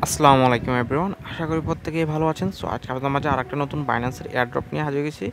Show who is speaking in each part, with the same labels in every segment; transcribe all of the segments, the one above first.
Speaker 1: আসসালামু আলাইকুম এভরিওয়ান, আশা করি প্রত্যেকেই ভালো আছেন। সো আজকে আপনাদের মাঝে আরেকটা নতুন বাইন্যান্সের এয়ারড্রপ নিয়ে হাজির হয়েছি।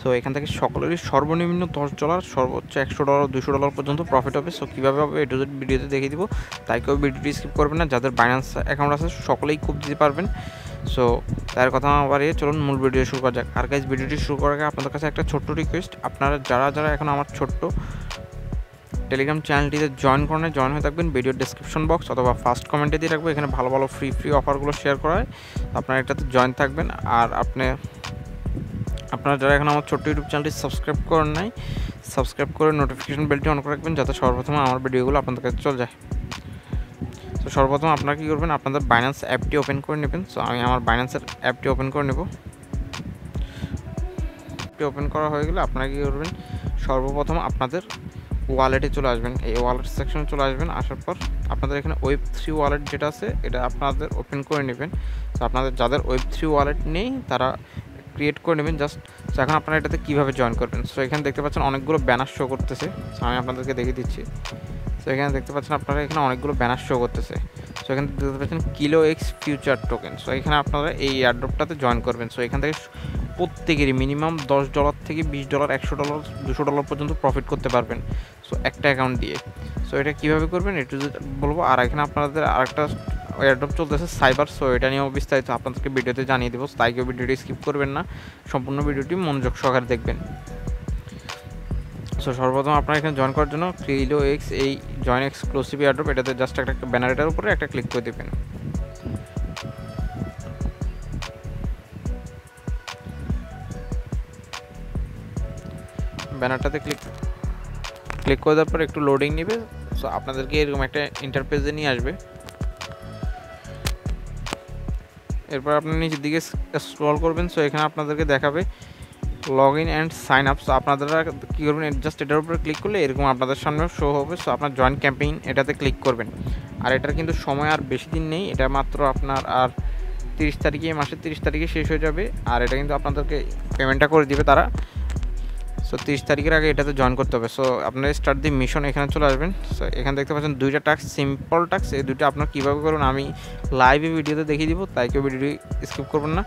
Speaker 1: সো এখান থেকে সকলেরই সর্বনিম্ন $10, সর্বোচ্চ $100, $200 পর্যন্ত প্রফিট হবে। সো কীভাবে হবে এ টু জেড ভিডিওতে দেখিয়ে দিব, তাই কেউ ভিডিওটি স্কিপ করবেন না। যাদের বাইন্যান্স অ্যাকাউন্ট আছে সকলেই খুব দিতে পারবেন। সো তার কথা না বাড়িয়ে চলুন মূল ভিডিও শুরু করা যাক। আর গাইজ, ভিডিওটি শুরু করার আগে আপনাদের কাছে একটা ছোট্ট রিকোয়েস্ট, আপনারা যারা এখন আমার ছোট্ট টেলিগ্রাম চ্যানেলটিতে জয়েন হয়ে থাকবেন। ভিডিওর ডেসক্রিপশন বক্স অথবা ফার্স্ট কমেন্টে দিয়ে রাখবো, এখানে ভালো ভালো ফ্রি অফারগুলো শেয়ার করা হয়। আপনারা এটাতে জয়েন থাকবেন। আর আপনারা যারা এখন আমার ছোট্ট ইউটিউব চ্যানেলটি সাবস্ক্রাইব করেন নাই, সাবস্ক্রাইব করে নোটিফিকেশন বেলটি অন করে রাখবেন, যাতে সর্বপ্রথম আমার ভিডিওগুলো আপনাদের কাছে চলে যায়। তো সর্বপ্রথম আপনারা কী করবেন, আপনাদের বাইন্যান্স অ্যাপটি ওপেন করে নেবেন। সো আমি আমার বাইন্যান্সের অ্যাপটি ওপেন করে নেব। ওপেন করা হয়ে গেলে আপনারা কী করবেন, সর্বপ্রথম আপনাদের ওয়ালেটে চলে আসবেন। এই ওয়ালেট সেকশনে চলে আসবেন। আসার পর আপনাদের এখানে Web3 ওয়ালেট যেটা আছে এটা আপনাদের ওপেন করে নেবেন। তো আপনাদের যাদের Web3 ওয়ালেট নেই তারা ক্রিয়েট করে নেবেন জাস্ট। তো এখন আপনারা এটাতে কীভাবে জয়েন করবেন, সো এখানে দেখতে পাচ্ছেন অনেকগুলো ব্যানার শো করতেছে। সো আমি আপনাদেরকে দেখিয়ে দিচ্ছি। সো এখানে দেখতে পাচ্ছেন আপনারা এখানে অনেকগুলো ব্যানার শো করতেছে। সো এখানে দেখতে পাচ্ছেন KILOX ফিউচার টোকেন। সো এখানে আপনারা এই এয়ারড্রপটাতে জয়েন করবেন। সো এখান থেকে প্রত্যেকেরই মিনিমাম $10 থেকে $20, $100, $200 পর্যন্ত প্রফিট করতে পারবেন। সো একটা অ্যাকাউন্ট দিয়ে। সো এটা কীভাবে করবেন একটু বলবো। আর এখানে আপনাদের আরেকটা এয়ারড্রপ চলতেছে সাইবার। সো এটা নিয়েও বিস্তারিত আপনাদেরকে ভিডিওতে জানিয়ে দেবো, তাই কেউ ভিডিওটি স্কিপ করবেন না, সম্পূর্ণ ভিডিওটি মনোযোগ সহকারে দেখবেন। সো সর্বপ্রথম আপনারা এখানে জয়েন করার জন্য KILOX এই জয়েন এক্সক্লুসিভ এয়ারড্রপ, এটাতে জাস্ট একটা ব্যানারটার উপরে একটা ক্লিক করে দেবেন। ব্যানারটাতে ক্লিক করে দেওয়ার পর একটু লোডিং নেবে। সো আপনাদেরকে এরকম একটা ইন্টারফেসে নিয়ে আসবে। এরপর আপনি নিচের দিকে স্ক্রল করবেন। সো এখানে আপনাদেরকে দেখাবে log in and sign up. So আপনারা কী করবেন, জাস্ট এটার উপরে ক্লিক করলে এরকম আপনাদের সামনে শো হবে। সো আপনার জয়েন ক্যাম্পেইন এটাতে ক্লিক করবেন। আর এটার কিন্তু সময় আর বেশি দিন নেই, এটা মাত্র আপনার আর 30 তারিখে, মাসের 30 তারিখে শেষ হয়ে যাবে। আর এটা কিন্তু আপনাদেরকে পেমেন্টটা করে দিবে তারা। সো 30 তারিখের আগে এটাতে জয়েন করতে হবে। সো আপনারা স্টার্ট দি মিশন এখানে চলে আসবেন। সো এখানে দেখতে পাচ্ছেন দুইটা টাস্ক, সিম্পল টাস্ক। এই দুইটা আপনার কীভাবে করবেন আমি লাইভে ভিডিওতে দেখিয়ে দিব, তাই কেউ ভিডিওটি স্কিপ করবেন না।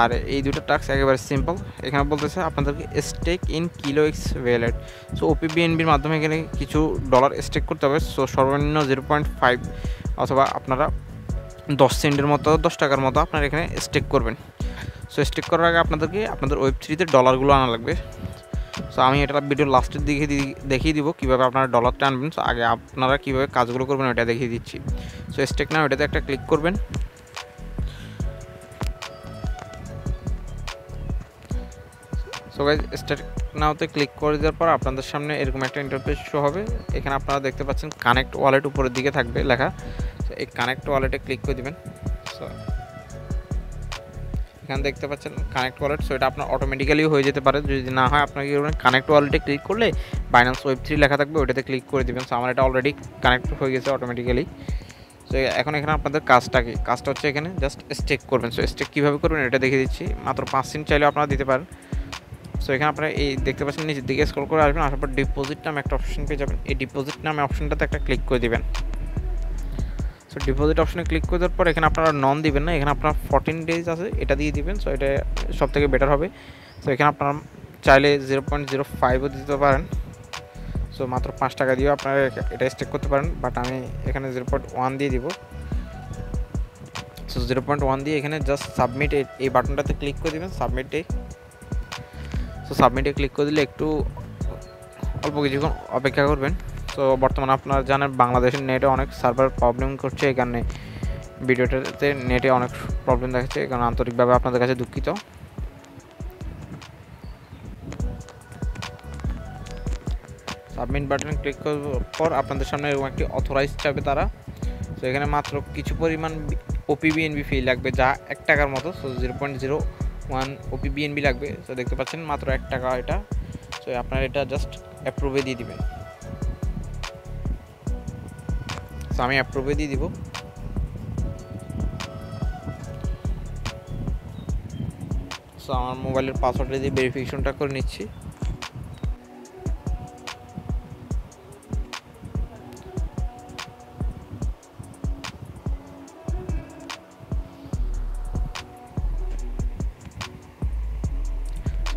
Speaker 1: আর এই দুটো টাস্ক একেবারে সিম্পল। এখানে বলতেছে আপনাদেরকে stake in KILOX wallet. So OPBNBর মাধ্যমে এখানে কিছু ডলার স্টেক করতে হবে। সো সর্বনিম্ন 0.5 অথবা আপনারা 10 সেন্টের মতো, 10 টাকার মতো আপনারা এখানে স্টেক করবেন। সো স্টেক করার আগে আপনাদেরকে আপনাদের Web3-তে ডলারগুলো আনা লাগবে। সো আমি এটা ভিডিও লাস্টের দিকে দেখিয়ে দিব কীভাবে আপনারা ডলারটা আনবেন। সো আগে আপনারা কীভাবে কাজগুলো করবেন ওটা দেখিয়ে দিচ্ছি। সো স্টেক নাও এটাতে একটা ক্লিক করবেন। সো গাইজ, স্টেক নাওতে ক্লিক করে দেওয়ার পর আপনাদের সামনে এরকম একটা ইন্টারফেস শো হবে। এখানে আপনারা দেখতে পাচ্ছেন কানেক্ট ওয়ালেট উপরের দিকে থাকবে লেখা। সো এই কানেক্ট ওয়ালেটে ক্লিক করে দেবেন। সো এখানে দেখতে পাচ্ছেন কানেক্ট ওয়ালেট। সো এটা আপনার অটোমেটিক্যালি হয়ে যেতে পারে, যদি না হয় আপনাকে কানেক্ট ওয়ালেটে ক্লিক করলে বাইন্যান্স Web3 লেখা থাকবে, ওইটাতে ক্লিক করে দেবেন। সো আমার এটা অলরেডি কানেক্ট হয়ে গেছে অটোমেটিক্যালি। সো এখন এখানে আপনাদের কাজটা হচ্ছে এখানে জাস্ট স্টেক করবেন। সো স্টেক কীভাবে করবেন এটা দেখিয়ে দিচ্ছি। মাত্র 5 সেন্ট চাইলেও আপনারা দিতে পারেন। সো এখানে আপনারা এই দেখতে পাচ্ছেন নিচের দিকে স্ক্রল করে আসবেন, আসার পর ডিপোজিট নামে একটা অপশন পেয়ে যাবেন। এই ডিপোজিট নামে অপশনটাতে একটা ক্লিক করে দিবেন। সো ডিপোজিট অপশনে ক্লিক করে দেওয়ার পর এখানে আপনারা নন দিবেন না, এখানে আপনার 14 ডেজ আছে, এটা দিয়ে দিবেন। সো এটা সব থেকে বেটার হবে। সো এখানে আপনারা চাইলে 0.05ও দিতে পারেন। সো মাত্র 5 টাকা দিয়েও আপনারা এটা স্টেক করতে পারেন, বাট আমি এখানে 0.1 দিয়ে দিব। সো 0.1 দিয়ে এখানে জাস্ট সাবমিট এই বাটনটাতে ক্লিক করে দেবেন, সাবমিটে। সো সাবমিটে ক্লিক করে দিলে একটু অল্প কিছুক্ষণ অপেক্ষা করবেন। তো বর্তমানে আপনারা জানেন বাংলাদেশের নেটে অনেক সার্ভার প্রবলেম করছে, এই কারণে ভিডিওটাতে নেটে অনেক প্রবলেম দেখাচ্ছে, এই কারণে আন্তরিকভাবে আপনাদের কাছে দুঃখিত। সাবমিট বাটনে ক্লিক করার পর আপনাদের সামনে এরকম একটি অথরাইজ চাবে তারা। তো এখানে মাত্র কিছু পরিমাণ OPBNB ফি লাগবে, যা 1 টাকার মতো। সো 0.01 OPBNB লাগবে। তো দেখতে পাচ্ছেন মাত্র 1 টাকা এটা। সো আপনারা এটা জাস্ট অ্যাপ্রুভে দিয়ে দিবেন। সো আমি অ্যাপ্রুভে দিয়ে দিব। সো আমার মোবাইলের পাসওয়ার্ডটা দিয়ে ভেরিফিকেশনটা করে নিচ্ছি।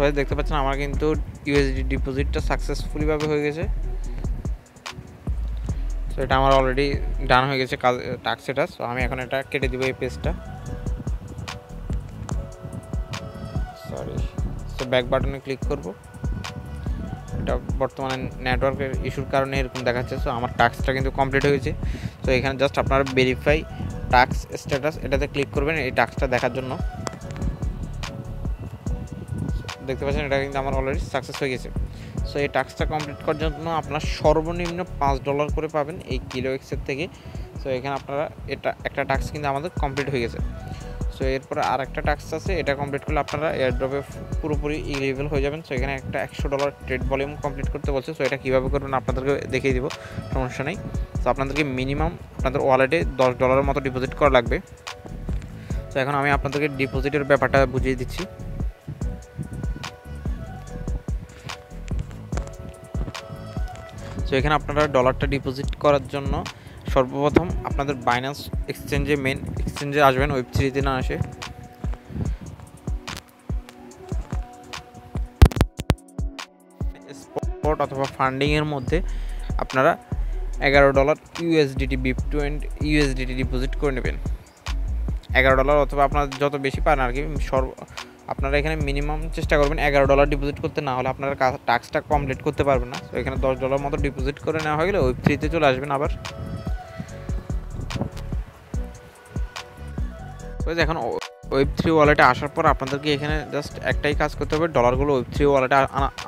Speaker 1: সবাই দেখতে পাচ্ছেন আমার কিন্তু ইউএসডি ডিপোজিটটা সাকসেসফুলি ভাবে হয়ে গেছে। সো এটা আমার অলরেডি ডান হয়ে গেছে কাজ টাস্ক এটা। সো আমি এখন এটা কেটে দিব এই পেজটা, সরি। সো ব্যাক বাটনে ক্লিক করব। এটা বর্তমানে নেটওয়ার্কের ইস্যুর কারণে এরকম দেখাচ্ছে। সো আমার টাস্কটা কিন্তু কমপ্লিট হয়ে গেছে। সো এখানে জাস্ট আপনারা ভেরিফাই টাস্ক স্ট্যাটাস এটাতে ক্লিক করবেন এই টাস্কটা দেখার জন্য। দেখতে পাচ্ছেন এটা কিন্তু আমার অলরেডি সাকসেস হয়ে গেছে। সো এই টাস্কটা কমপ্লিট করার জন্য আপনার সর্বনিম্ন $5 করে পাবেন এই কিলোএক্সের থেকে। সো এখানে আপনারা এটা একটা টাস্ক কিন্তু আমাদের কমপ্লিট হয়ে গেছে। সো এরপরে আর একটা টাস্ক আছে, এটা কমপ্লিট করলে আপনারা এয়ারড্রপে পুরোপুরি ইলিজিবল হয়ে যাবেন। সো এখানে একটা $100 ট্রেড ভলিউম কমপ্লিট করতে বলছে। সো এটা কীভাবে করবেন আপনাদেরকে দেখিয়ে দিব, সমস্যা নেই। সো আপনাদেরকে মিনিমাম আপনাদের ওয়ালেটে $10 মতো ডিপোজিট করা লাগবে। সো এখন আমি আপনাদেরকে ডিপোজিটের ব্যাপারটা বুঝিয়ে দিচ্ছি। সো এখানে আপনারা ডলারটা ডিপোজিট করার জন্য সর্বপ্রথম আপনাদের বাইন্যান্স এক্সচেঞ্জে মেন এক্সচেঞ্জে আসবেন, ওয়েব3তে না আসে। স্পট অথবা ফান্ডিংয়ের মধ্যে আপনারা $11 ইউএসডিটি ইউএসডিটি ডিপোজিট করে নেবেন। $11 অথবা আপনার যত বেশি পান আর কি। আপনারা এখানে মিনিমাম চেষ্টা করবেন $11 ডিপোজিট করতে, না হলে আপনারা টাস্কটা কমপ্লিট করতে পারবেন না। তো এখানে $10 মতো ডিপোজিট করে নেওয়া হয়ে গেলে ওয়েব3তে চলে আসবেন আবার। এখন ওয়েব3 ওয়ালেটে আসার পর আপনাদেরকে এখানে জাস্ট একটাই কাজ করতে হবে, ডলারগুলো ওয়েব3 ওয়ালেটে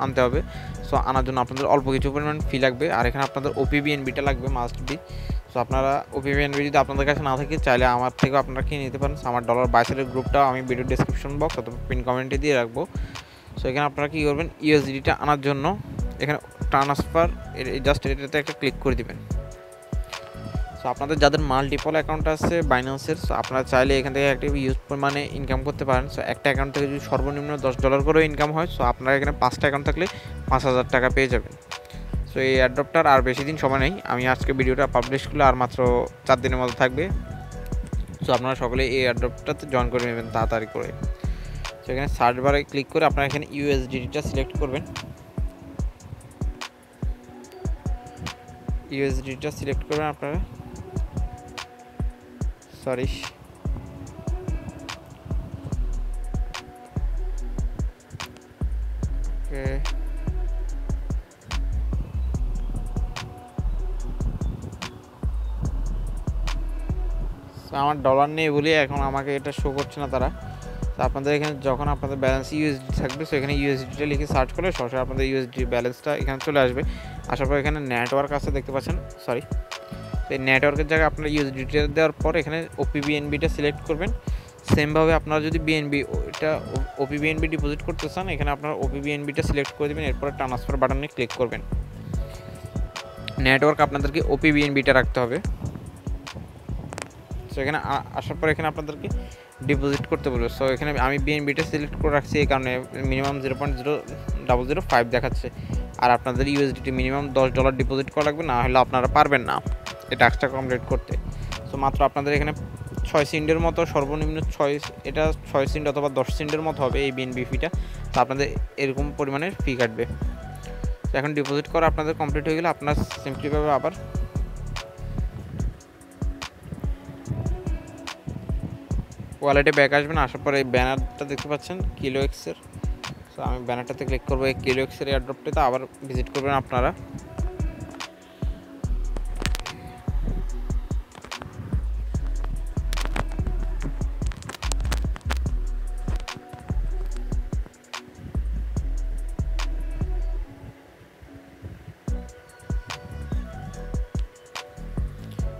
Speaker 1: আনতে হবে। সো আনার জন্য আপনাদের অল্প কিছু পরিমাণ ফি লাগবে, আর এখানে আপনাদের ওপিবিএনবিটা লাগবে, মাস্ট বি। সো আপনারা ওপিবিএনবি যদি আপনাদের কাছে না থাকে চাইলে আমার থেকেও আপনারা কিনে নিতে পারেন। আমার ডলার বাইসেলের গ্রুপটাও আমি ভিডিও ডিসক্রিপশন বক্স অথবা পিন কমেন্টে দিয়ে রাখবো। সো এখানে আপনারা কী করবেন, ইউএসডিটা আনার জন্য এখানে ট্রান্সফার জাস্ট এটাতে একটা ক্লিক করে দিবেন। সো আপনাদের যাদের মাল্টিপল অ্যাকাউন্ট আছে বাইন্যান্সের, সো আপনারা চাইলে এখান থেকে একটা ইউজ পরিমাণে ইনকাম করতে পারেন। সো একটা অ্যাকাউন্ট থেকে যদি সর্বনিম্ন $10 করেও ইনকাম হয়, সো আপনারা এখানে 5টা অ্যাকাউন্ট থাকলে 5000 টাকা পেয়ে যাবেন। সো এই অ্যাড্রপটার আর বেশি দিন সময় নেই, আমি আজকে ভিডিওটা পাবলিশ করলে আর মাত্র 4 দিনের মতো থাকবে। সো আপনারা সকলে এই অ্যাড্রপটাতে জয়েন করে নেবেন তাড়াতাড়ি করে। সো এখানে সার্চ বারে ক্লিক করে আপনারা এখানে ইউএসডিটিটা সিলেক্ট করবেন। ইউএসডিটিটা সিলেক্ট করবেন আপনারা, সরি আমার ডলার নেই বলে এখন আমাকে এটা শো করছে না তারা। তো আপনাদের এখানে যখন আপনাদের ব্যালেন্স ইউএসডি থাকবে, সো এখানে ইউএসডিটা লিখে সার্চ করলে সরাসরি আপনাদের ইউএসডি ব্যালেন্সটা এখানে চলে আসবে। আসার পর এখানে নেটওয়ার্ক আছে দেখতে পাচ্ছেন, সরি। তো এই নেটওয়ার্কের জায়গায় আপনার ইউএসডিটা দেওয়ার পর এখানে ওপিবিএনবিটা সিলেক্ট করবেন। সেমভাবে আপনারা যদি বিএনবি এটা ওপিবিএনবি ডিপোজিট করতে চান, এখানে আপনারা ওপিবিএনবিটা সিলেক্ট করে দেবেন। এরপরে ট্রান্সফার বাটনে ক্লিক করবেন। নেটওয়ার্ক আপনাদেরকে ওপিবিএনবিটা রাখতে হবে। সো এখানে আসার পর এখানে আপনাদেরকে ডিপোজিট করতে বলবে। সো এখানে আমি বিএনবিটা সিলেক্ট করে রাখছি, এই কারণে মিনিমাম 0.005 দেখাচ্ছে। আর আপনাদের ইউএসডিটি মিনিমাম $10 ডিপোজিট করা লাগবে, না হলে আপনারা পারবেন না এই টাস্কটা কমপ্লিট করতে। সো মাত্র আপনাদের এখানে 6 সেন্টের মতো সর্বনিম্ন 6 সেন্ট অথবা 10 সেন্টের মতো হবে এই বিএনবি ফিটা। তো আপনাদের এরকম পরিমাণের ফি কাটবে। তো এখন ডিপোজিট করা আপনাদের কমপ্লিট হয়ে গেলে আপনার সিম্পলিভাবে আবার ওয়ালেটে ব্যাক আসবেন। আসার পরে এই ব্যানারটা দেখতে পাচ্ছেন কিলোএক্সের। সো আমি ব্যানারটাতে ক্লিক করবো, এই কিলোএক্সের এয়ারড্রপটাতে আবার ভিজিট করবেন আপনারা।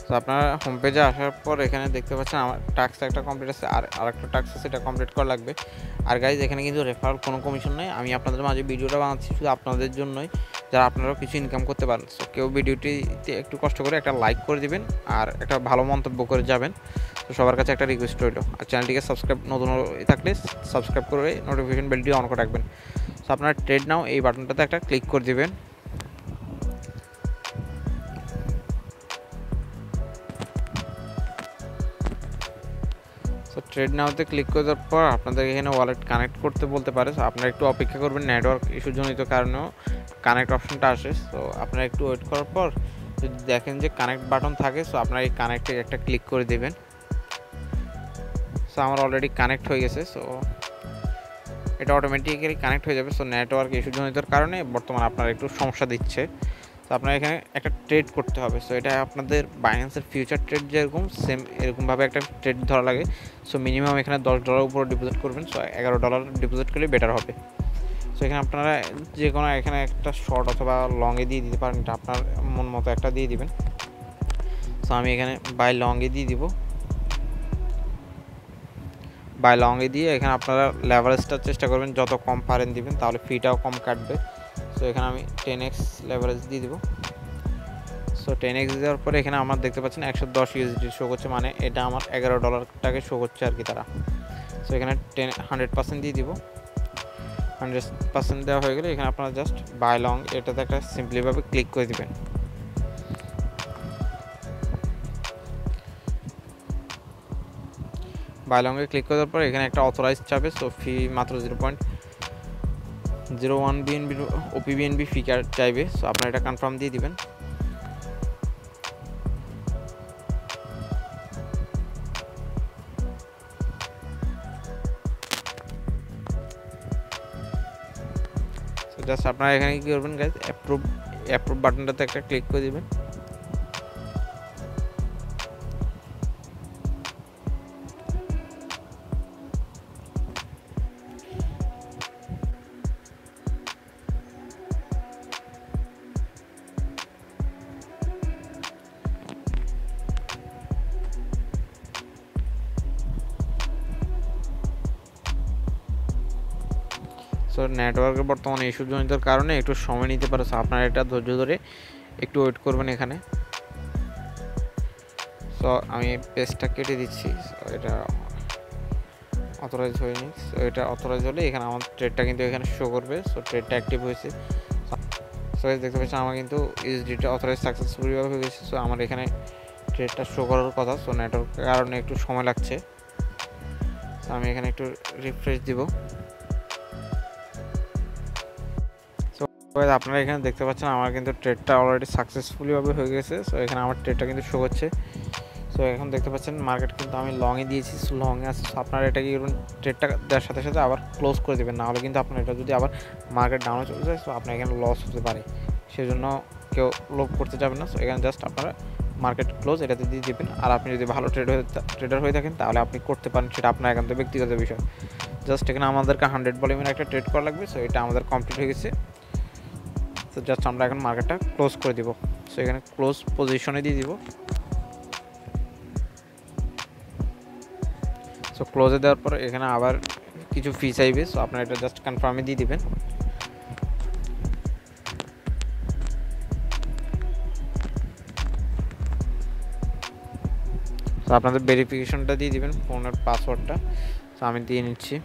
Speaker 1: তো আপনারা হোম পেজে আসার পর এখানে দেখতে পাচ্ছেন আমার টাস্ক একটা কমপ্লিট আছে, আর আরেকটা টাস্ক আছে, এটা কমপ্লিট করা লাগবে। আর গাইজ এখানে কিন্তু রেফারেল কোনো কমিশন নেই, আমি আপনাদের মাঝে ভিডিওটা বানাচ্ছি শুধু আপনাদের জন্যই, যারা আপনারাও কিছু ইনকাম করতে পারেন। সো কেউ ভিডিওটিতে একটু কষ্ট করে একটা লাইক করে দিবেন আর একটা ভালো মন্তব্য করে যাবেন। তো সবার কাছে একটা রিকোয়েস্ট রইল, আর চ্যানেলটিকে সাবস্ক্রাইব নতুন থাকলে সাবস্ক্রাইব করে নোটিফিকেশন বেলটি অন করে রাখবেন। সো আপনারা ট্রেড নাও এই বাটনটাতে একটা ক্লিক করে দিবেন। সো ট্রেড নাওতে ক্লিক করার পর আপনাদের এখানে ওয়ালেট কানেক্ট করতে বলতে পারে। সো আপনারা একটু অপেক্ষা করবেন, নেটওয়ার্ক ইস্যুজনিত কারণেও কানেক্ট অপশনটা আসে। সো আপনারা একটু ওয়েট করার পর যদি দেখেন যে কানেক্ট বাটন থাকে, সো আপনারা এই কানেক্টে একটা ক্লিক করে দেবেন। সো আমার অলরেডি কানেক্ট হয়ে গেছে। সো এটা অটোমেটিক্যালি কানেক্ট হয়ে যাবে। সো নেটওয়ার্ক ইস্যুজনিত কারণে বর্তমানে আপনার একটু সমস্যা দিচ্ছে। তো আপনার এখানে একটা ট্রেড করতে হবে। সো এটা আপনাদের বাইন্যান্সের ফিউচার ট্রেড যেরকম সেম এরকমভাবে একটা ট্রেড ধরা লাগে। সো মিনিমাম এখানে $10 উপর ডিপোজিট করবেন। সো $11 ডিপোজিট করলে বেটার হবে। সো এখানে আপনারা যে কোনো এখানে একটা শর্ট অথবা লংয়ে দিয়ে দিতে পারেন, এটা আপনার মন মতো একটা দিয়ে দিবেন। সো আমি এখানে বাই লংয়ে দিয়ে দিব। বাই লংয়ে দিয়ে এখানে আপনারা লেভারেজটা চেষ্টা করবেন যত কম পারেন দিবেন, তাহলে ফিটাও কম কাটবে। সো এখানে আমি 10x লেভারেজ দিয়ে দিব। সো 10x দেওয়ার পরে এখানে আমার দেখতে পাচ্ছেন 110 USD শো করছে, মানে এটা আমার $11টাকে শো করছে আর কি তারা। সো এখানে 100% দিয়ে দিব। 100% দেওয়া হয়ে গেলে এখানে আপনারা জাস্ট বাই লং এটাতে একটা সিম্পলিভাবে ক্লিক করে দিবেন। বাই লংয়ে ক্লিক করার পর এখানে একটা অথরাইজ চাবে। সো ফি মাত্র 0.01 BNB OPBNB ফি চাইবে। সো আপনারা এটা কনফার্ম দিয়ে দিবেন। জাস্ট আপনারা এখানে কি করবেন গাইজ, অ্যাপ্রুভ বাটনটাতে একটা ক্লিক করে দিবেন। সো নেটওয়ার্কের বর্তমানে ইস্যুজনিত কারণে একটু সময় নিতে পারে। সো আপনারা এটা ধৈর্য ধরে একটু ওয়েট করবেন এখানে। সো আমি পেজটা কেটে দিচ্ছি। সো এটা অথরাইজ হয়নি। সো এটা অথরাইজ হলে এখানে আমার ট্রেডটা কিন্তু এখানে শো করবে। সো ট্রেডটা অ্যাক্টিভ হয়েছে। সো দেখতে পাচ্ছেন আমার কিন্তু ইউএসডিটা অথরাইজ সাকসেসফুলিভাবে হয়ে গেছে। সো আমার এখানে ট্রেডটা শো করার কথা। সো নেটওয়ার্কের কারণে একটু সময় লাগছে। সো আমি এখানে একটু রিফ্রেশ দিব। আপনারা এখানে দেখতে পাচ্ছেন আমার কিন্তু ট্রেডটা অলরেডি সাকসেসফুলিভাবে হয়ে গেছে। সো এখানে আমার ট্রেডটা কিন্তু শো হচ্ছে। সো এখন দেখতে পাচ্ছেন মার্কেট কিন্তু আমি লংয়ে দিয়েছি, লংয়ে আছে। সো আপনারা এটা কি করবেন, ট্রেডটা দেওয়ার সাথে সাথে আবার ক্লোজ করে দেবেন, নাহলে কিন্তু আপনার এটা যদি আবার মার্কেট ডাউনে চলে যায়, সো আপনার এখানে লস হতে পারে। সেজন্য কেউ লোভ করতে যাবেন না। সো এখানে জাস্ট আপনারা মার্কেট ক্লোজ এটাতে দিয়ে দেবেন। আর আপনি যদি ভালো ট্রেডার হয়ে থাকেন তাহলে আপনি করতে পারেন, সেটা আপনার একান্ত ব্যক্তিগত বিষয়। জাস্ট এখানে আমাদেরকে 100 ভলিউমের একটা ট্রেড করা লাগবে। সো এটা আমাদের কমপ্লিট হয়ে গেছে। তো জাস্ট আমরা এখন মার্কেটটা ক্লোজ করে দিব। সো এখানে ক্লোজ পজিশনে দিয়ে দিব। সো ক্লোজে দেওয়ার পর এখানে আবার কিছু ফি চাইবে। সো আপনারা এটা জাস্ট কনফার্মে দিয়ে দিবেন। সো আপনাদের ভেরিফিকেশনটা দিয়ে দিবেন, ফোনের পাসওয়ার্ডটা। সো আমি দিয়ে নিচ্ছি।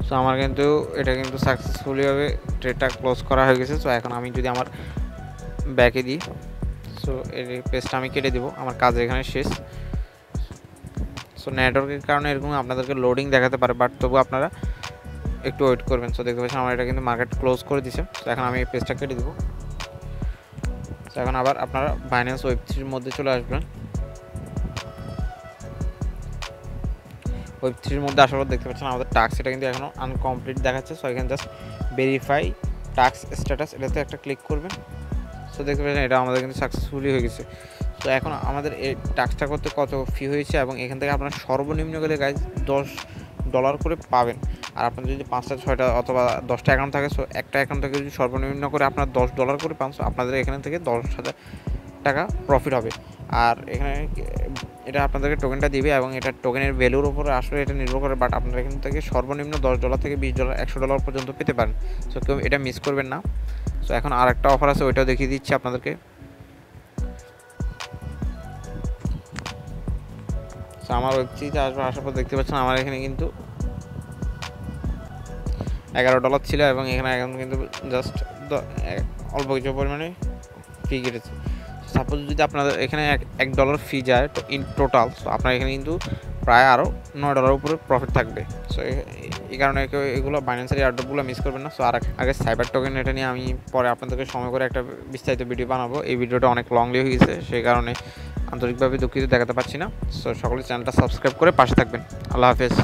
Speaker 1: সো আমার কিন্তু এটা কিন্তু সাকসেসফুলিভাবে ট্রেডটা ক্লোজ করা হয়ে গেছে। সো এখন আমি যদি আমার ব্যাকে দিই, সো এর পেজটা আমি কেটে দেবো, আমার কাজ এখানে শেষ। সো নেটওয়ার্কের কারণে এরকম আপনাদেরকে লোডিং দেখাতে পারে, বাট তবু আপনারা একটু ওয়েট করবেন। সো দেখতে পাচ্ছেন আমার এটা কিন্তু মার্কেট ক্লোজ করে দিছে। সো এখন আমি এই পেজটা কেটে দেবো। সো এখন আবার আপনারা বাইন্যান্স ওয়েব3 মধ্যে চলে আসবেন। ওয়েব3 মধ্যে আসার পর দেখতে পাচ্ছেন আমাদের টাস্ক এটা কিন্তু এখনও আনকমপ্লিট দেখাচ্ছে। সো এখানে জাস্ট ভেরিফাই টাস্ক স্ট্যাটাস এটাতে একটা ক্লিক করবেন। সো দেখতে পাচ্ছেন এটা আমাদের কিন্তু সাকসেসফুলি হয়ে গেছে। তো এখন আমাদের এই টাস্কটা করতে কত ফি হয়েছে এবং এখান থেকে আপনার সর্বনিম্ন গেলে গাইজ $10 করে পাবেন। আর আপনার যদি 5টা 6টা অথবা 10টা অ্যাকাউন্ট থাকে, সো একটা অ্যাকাউন্ট থেকে যদি সর্বনিম্ন করে আপনার $10 করে পান, সো আপনাদের এখান থেকে 10,000 টাকা প্রফিট হবে। আর এখানে এটা আপনাদেরকে টোকেনটা দিবে এবং এটা টোকেনের ভ্যালুর উপরে আসলে এটা নির্ভর করে, বাট আপনারা এখান থেকে সর্বনিম্ন $10 থেকে $20 $100 পর্যন্ত পেতে পারেন। সো কেউ এটা মিস করবেন না। সো এখন আর একটা অফার আছে, ওইটাও দেখিয়ে দিচ্ছি আপনাদেরকে। সো আমার ওয়েবসাইটে আসার পর দেখতে পাচ্ছেন আমার এখানে কিন্তু $11 ছিল এবং এখানে এখন কিন্তু জাস্ট অল্প কিছু পরিমাণে ফি কেটেছে। সাপোজ যদি আপনাদের এখানে $1 ফি যায় তো ইন টোটাল, সো আপনার এখানে কিন্তু প্রায় আরও $9 উপরে প্রফিট থাকবে। সো এই কারণে এগুলো বাইন্যান্সের এয়ারড্রপগুলো মিস করবেন না। সো আগে সাইবার টোকেন এটা নিয়ে আমি পরে আপনাদেরকে সময় করে একটা বিস্তারিত ভিডিও বানাবো। এই ভিডিওটা অনেক লংলি হয়ে গেছে, সেই কারণে আন্তরিকভাবে দুঃখিত দেখাতে পারছি না। সো সকলে চ্যানেলটা সাবস্ক্রাইব করে পাশে থাকবেন। আল্লাহ হাফেজ।